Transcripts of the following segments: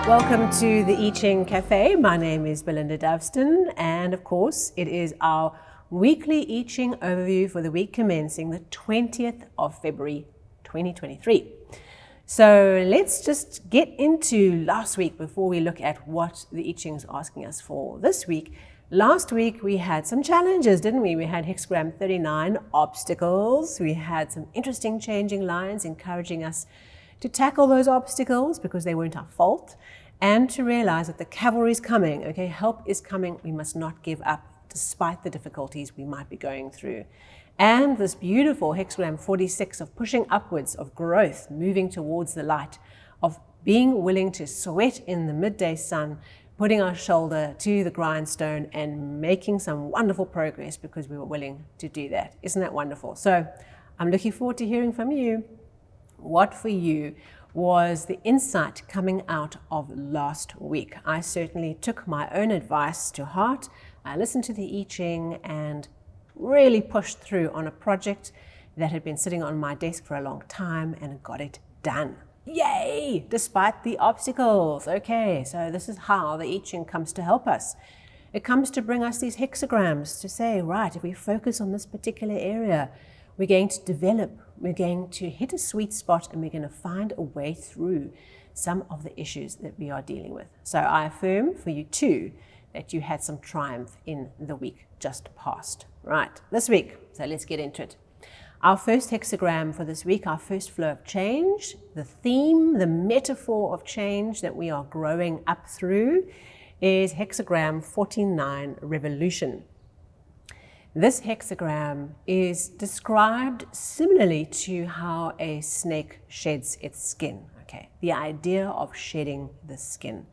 Welcome to the I Ching Cafe. My name is Belinda Doveston, and of course, it is our weekly I Ching overview for the week commencing the 20th of February 2023. So let's just get into last week before we look at what the I Ching is asking us for this week. Last week we had some challenges, didn't we? We had hexagram 39 obstacles. We had some interesting changing lines encouraging us to tackle those obstacles because they weren't our fault, and to realize that the cavalry is coming, okay? Help is coming. We must not give up despite the difficulties we might be going through. And this beautiful hexagram 46 of pushing upwards, of growth, moving towards the light, of being willing to sweat in the midday sun, putting our shoulder to the grindstone and making some wonderful progress because we were willing to do that. Isn't that wonderful? So I'm looking forward to hearing from you. What for you was the insight coming out of last week? I certainly took my own advice to heart. I listened to the I Ching and really pushed through on a project that had been sitting on my desk for a long time and got it done. Yay! Despite the obstacles. Okay, so this is how the I Ching comes to help us. It comes to bring us these hexagrams to say, right, if we focus on this particular area, we're going to develop, we're going to hit a sweet spot, and we're going to find a way through some of the issues that we are dealing with. So I affirm for you too that you had some triumph in the week just past. Right, this week, so let's get into it. Our first hexagram for this week, our first flow of change, the theme, the metaphor of change that we are growing up through is hexagram 49, revolution. This hexagram is described similarly to how a snake sheds its skin, okay? The idea of shedding the skin.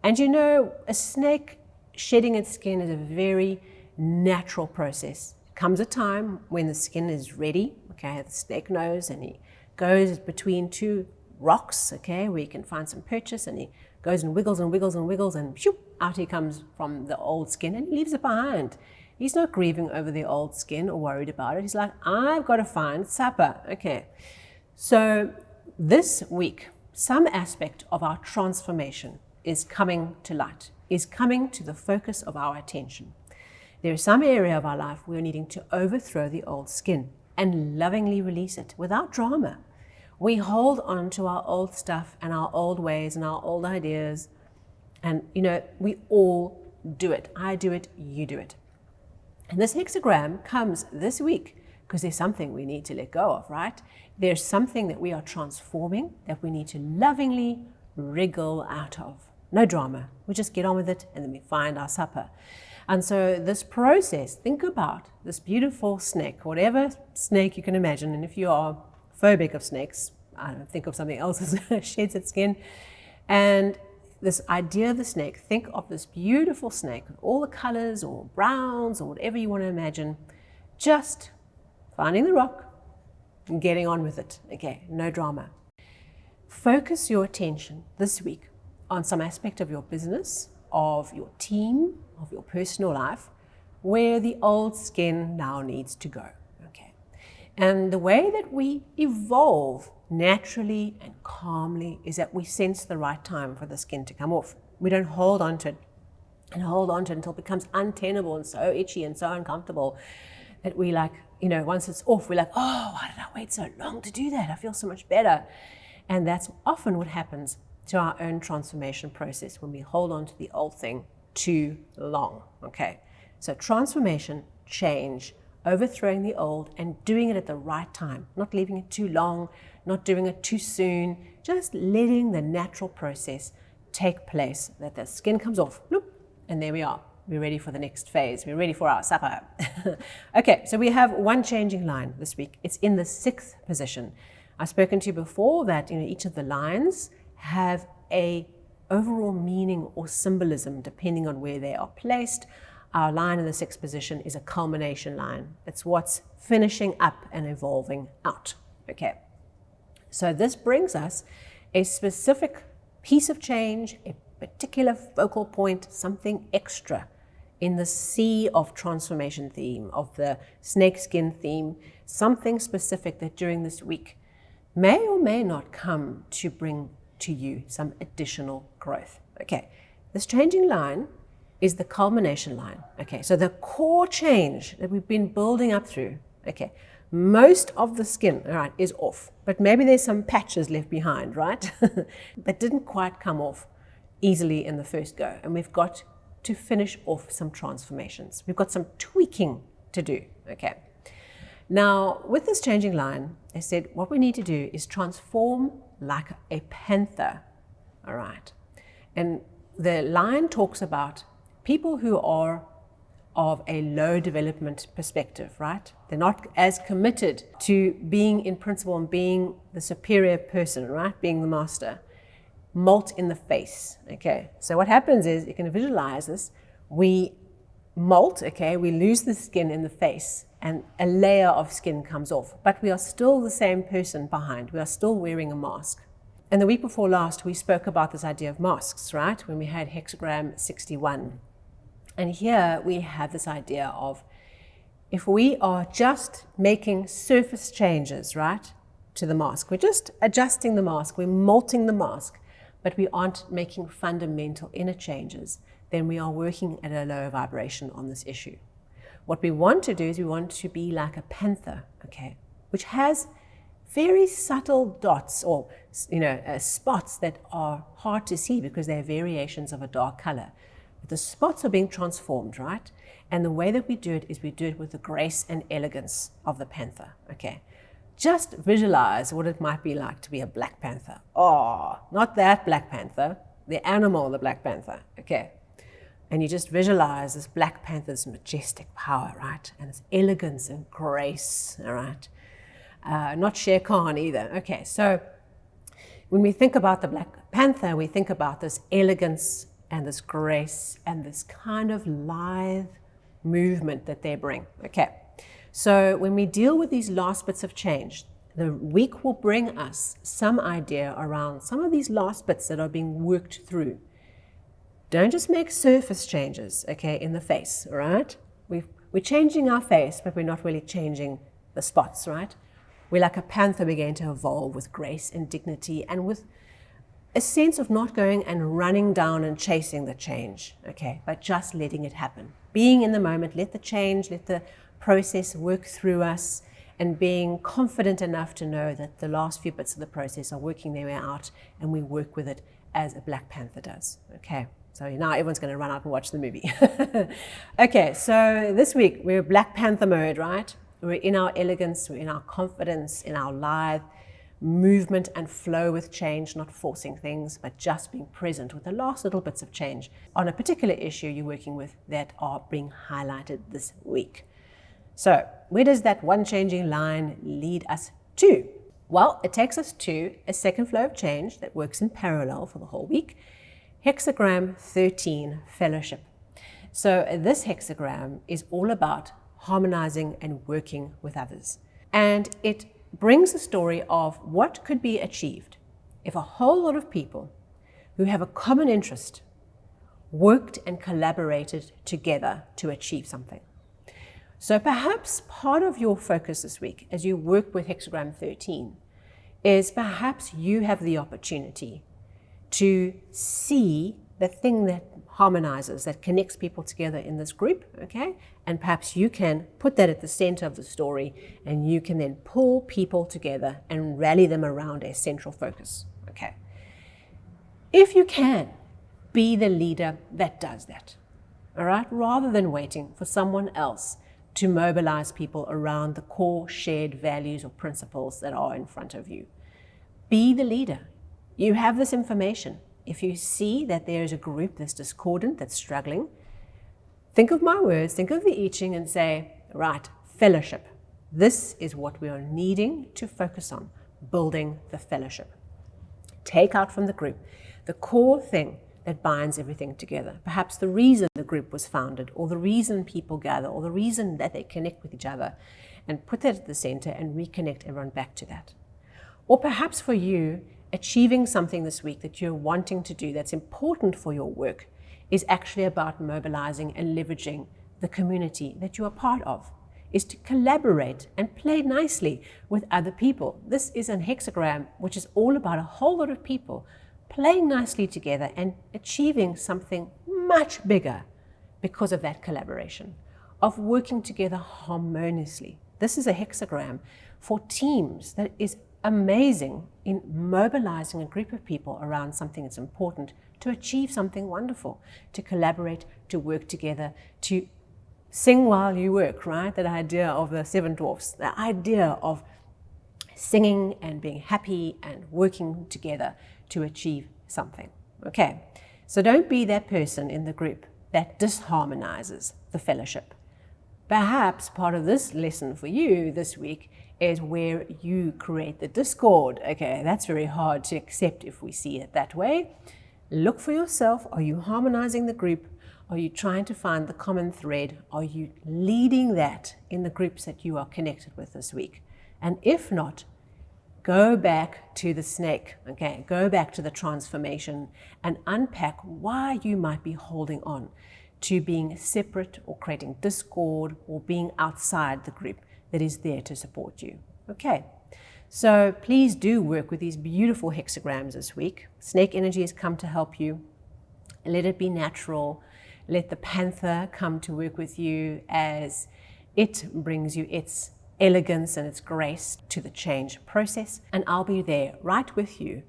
And you know, a snake shedding its skin is a very natural process. There comes a time when the skin is ready, okay? The snake knows, and he goes between two rocks, okay, where he can find some purchase, and he goes and wiggles and wiggles and wiggles, and shoo, out he comes from the old skin and leaves it behind. He's not grieving over the old skin or worried about it. He's like, I've got to find supper. Okay. So this week, some aspect of our transformation is coming to light, is coming to the focus of our attention. There is some area of our life we're needing to overthrow the old skin and lovingly release it without drama. We hold on to our old stuff and our old ways and our old ideas. And, you know, we all do it. I do it, you do it. And this hexagram comes this week because there's something we need to let go of, right? There's something that we are transforming that we need to lovingly wriggle out of. No drama. We just get on with it and then we find our supper. And so this process, think about this beautiful snake, whatever snake you can imagine. And if you are phobic of snakes, I don't think of something else that sheds its skin. And this idea of the snake, think of this beautiful snake with all the colors or browns or whatever you want to imagine, just finding the rock and getting on with it. Okay, no drama. Focus your attention this week on some aspect of your business, of your team, of your personal life, where the old skin now needs to go. Okay. And the way that we evolve naturally and calmly is that we sense the right time for the skin to come off. We don't hold on to it and hold on to it until it becomes untenable and so itchy and so uncomfortable that we like, you know, once it's off, we're like, oh, why did I wait so long to do that? I feel so much better. And that's often what happens to our own transformation process when we hold on to the old thing too long, okay? So transformation, change, overthrowing the old and doing it at the right time, not leaving it too long, not doing it too soon, just letting the natural process take place, that the skin comes off, bloop, and there we are. We're ready for the next phase. We're ready for our supper. Okay, so we have one changing line this week. It's in the 6th position. I've spoken to you before that, you know, each of the lines have a overall meaning or symbolism depending on where they are placed. Our line in the 6th position is a culmination line. It's what's finishing up and evolving out. Okay. So this brings us a specific piece of change, a particular focal point, something extra in the sea of transformation theme, of the snakeskin theme, something specific that during this week may or may not come to bring to you some additional growth. Okay, this changing line is the culmination line. Okay, so the core change that we've been building up through, okay, most of the skin, all right, is off, but maybe there's some patches left behind, right? That didn't quite come off easily in the first go, and we've got to finish off some transformations. We've got some tweaking to do, okay? Now, with this changing line, I said what we need to do is transform like a panther, all right? And the line talks about people who are of a low development perspective, right? They're not as committed to being in principle and being the superior person, right? Being the master. Molt in the face, okay? So what happens is, you can visualize this, we molt, okay? We lose the skin in the face and a layer of skin comes off, but we are still the same person behind. We are still wearing a mask. And the week before last, we spoke about this idea of masks, right? When we had hexagram 61. And here we have this idea of if we are just making surface changes, right, to the mask, we're just adjusting the mask, we're molting the mask, but we aren't making fundamental inner changes, then we are working at a lower vibration on this issue. What we want to do is we want to be like a panther, okay, which has very subtle dots or, spots that are hard to see because they're variations of a dark color. But the spots are being transformed, right? And the way that we do it is we do it with the grace and elegance of the panther, okay? Just visualize what it might be like to be a black panther. Oh, not that black panther, the animal, the black panther, okay? And you just visualize this black panther's majestic power, right? And its elegance and grace, all right? Not Shere Khan either. Okay, so when we think about the black panther, we think about this elegance and this grace and this kind of lithe movement that they bring. Okay, so when we deal with these last bits of change, the week will bring us some idea around some of these last bits that are being worked through. Don't just make surface changes, okay, in the face, all right? We're changing our face, but we're not really changing the spots, right? We're like a panther began to evolve with grace and dignity and with a sense of not going and running down and chasing the change, okay, but just letting it happen. Being in the moment, let the change, let the process work through us, and being confident enough to know that the last few bits of the process are working their way out and we work with it as a Black Panther does, okay? So now everyone's going to run out and watch the movie. Okay, so this week we're Black Panther mode, right? We're in our elegance, we're in our confidence, in our lithe movement and flow with change, not forcing things, but just being present with the last little bits of change on a particular issue you're working with that are being highlighted this week. So where does that one changing line lead us to? Well, it takes us to a second flow of change that works in parallel for the whole week. Hexagram 13, fellowship. So this hexagram is all about harmonizing and working with others. And it brings the story of what could be achieved if a whole lot of people who have a common interest worked and collaborated together to achieve something. So perhaps part of your focus this week as you work with hexagram 13 is perhaps you have the opportunity to see the thing that harmonizes, that connects people together in this group, okay? And perhaps you can put that at the center of the story and you can then pull people together and rally them around a central focus, okay? If you can, be the leader that does that, all right? Rather than waiting for someone else to mobilize people around the core shared values or principles that are in front of you. Be the leader. You have this information. If you see that there is a group that's discordant, that's struggling, think of my words, think of the I Ching and say, right, fellowship. This is what we are needing to focus on, building the fellowship. Take out from the group the core thing that binds everything together. Perhaps the reason the group was founded, or the reason people gather, or the reason that they connect with each other, and put that at the center and reconnect everyone back to that. Or perhaps for you, achieving something this week that you're wanting to do that's important for your work is actually about mobilizing and leveraging the community that you are part of, is to collaborate and play nicely with other people. This is an hexagram which is all about a whole lot of people playing nicely together and achieving something much bigger because of that collaboration, of working together harmoniously. This is a hexagram for teams that is amazing in mobilizing a group of people around something that's important to achieve something wonderful, to collaborate, to work together, to sing while you work, right? That idea of the Seven Dwarfs, the idea of singing and being happy and working together to achieve something. Okay, so don't be that person in the group that disharmonizes the fellowship. Perhaps part of this lesson for you this week is where you create the discord. Okay, that's very hard to accept if we see it that way. Look for yourself. Are you harmonizing the group? Are you trying to find the common thread? Are you leading that in the groups that you are connected with this week? And if not, go back to the snake, okay? Go back to the transformation and unpack why you might be holding on to being separate or creating discord or being outside the group that is there to support you. Okay, so please do work with these beautiful hexagrams this week. Snake energy has come to help you. Let it be natural. Let the panther come to work with you as it brings you its elegance and its grace to the change process. And I'll be there right with you,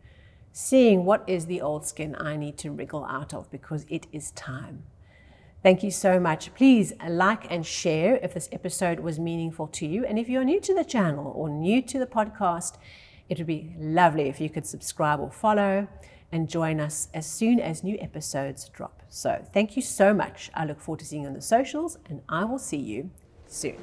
seeing what is the old skin I need to wriggle out of, because it is time. Thank you so much. Please like and share if this episode was meaningful to you. And if you're new to the channel or new to the podcast, it would be lovely if you could subscribe or follow and join us as soon as new episodes drop. So thank you so much. I look forward to seeing you on the socials, and I will see you soon.